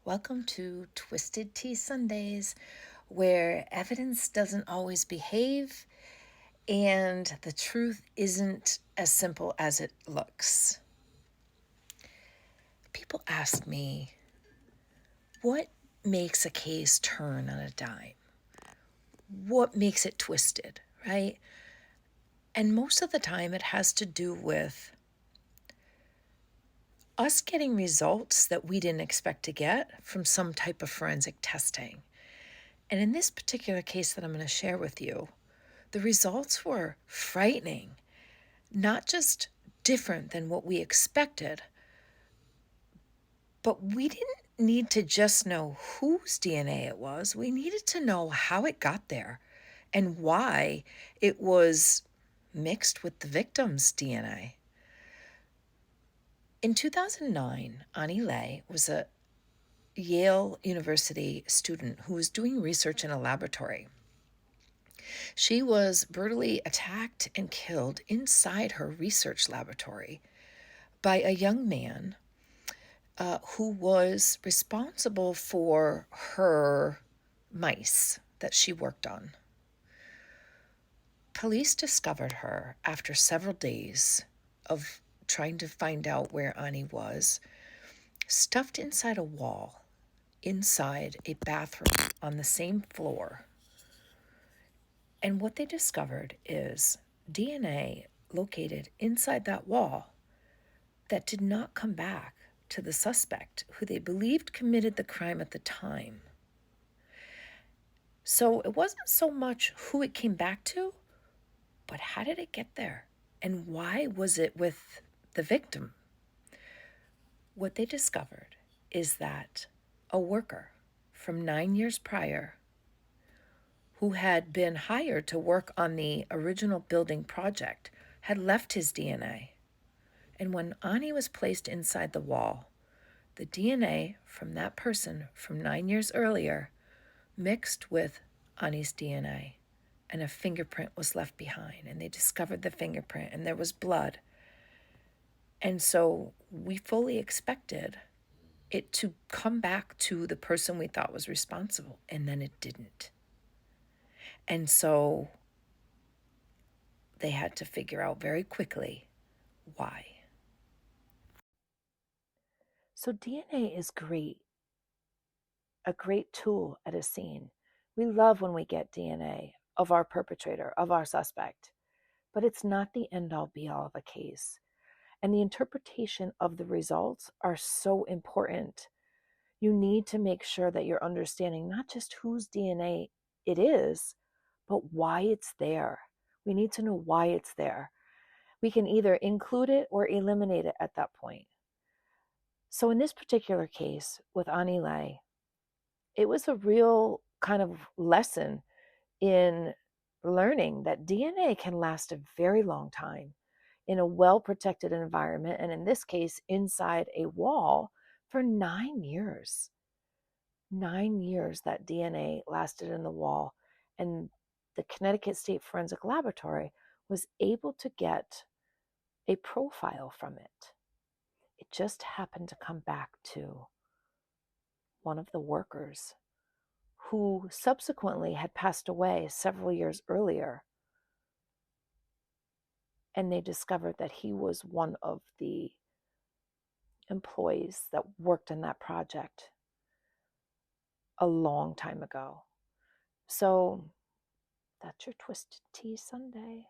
Welcome to Twisted Tea Sundays, where evidence doesn't always behave and the truth isn't as simple as it looks. People ask me, what makes a case turn on a dime? What makes it twisted, right? And most of the time, it has to do with us getting results that we didn't expect to get from some type of forensic testing. And in this particular case that I'm going to share with you, the results were frightening, not just different than what we expected, but we didn't need to just know whose DNA it was. We needed to know how it got there and why it was mixed with the victim's DNA. In 2009, Ani Lay was a Yale University student who was doing research in a laboratory. She was brutally attacked and killed inside her research laboratory by a young man who was responsible for her mice that she worked on. Police discovered her after several days of trying to find out where Ani was, stuffed inside a wall, inside a bathroom on the same floor. And what they discovered is DNA located inside that wall that did not come back to the suspect who they believed committed the crime at the time. So it wasn't so much who it came back to, but how did it get there? And why was it with the victim? What they discovered is that a worker from 9 years prior who had been hired to work on the original building project had left his DNA. And when Ani was placed inside the wall, the DNA from that person from 9 years earlier mixed with Ani's DNA, and a fingerprint was left behind. And they discovered the fingerprint, and there was blood. And so we fully expected it to come back to the person we thought was responsible, and then it didn't. And so they had to figure out very quickly why. So DNA is great, a great tool at a scene. We love when we get DNA of our perpetrator, of our suspect, but it's not the end-all be-all of a case. And the interpretation of the results are so important. You need to make sure that you're understanding not just whose DNA it is, but why it's there. We need to know why it's there. We can either include it or eliminate it at that point. So in this particular case with Ani Lay, it was a real kind of lesson in learning that DNA can last a very long time in a well-protected environment, and in this case, inside a wall for 9 years. 9 years that DNA lasted in the wall, and the Connecticut State Forensic Laboratory was able to get a profile from it. It just happened to come back to one of the workers who subsequently had passed away several years earlier. And they discovered that he was one of the employees that worked in that project a long time ago. So that's your Twisted Tea Sunday.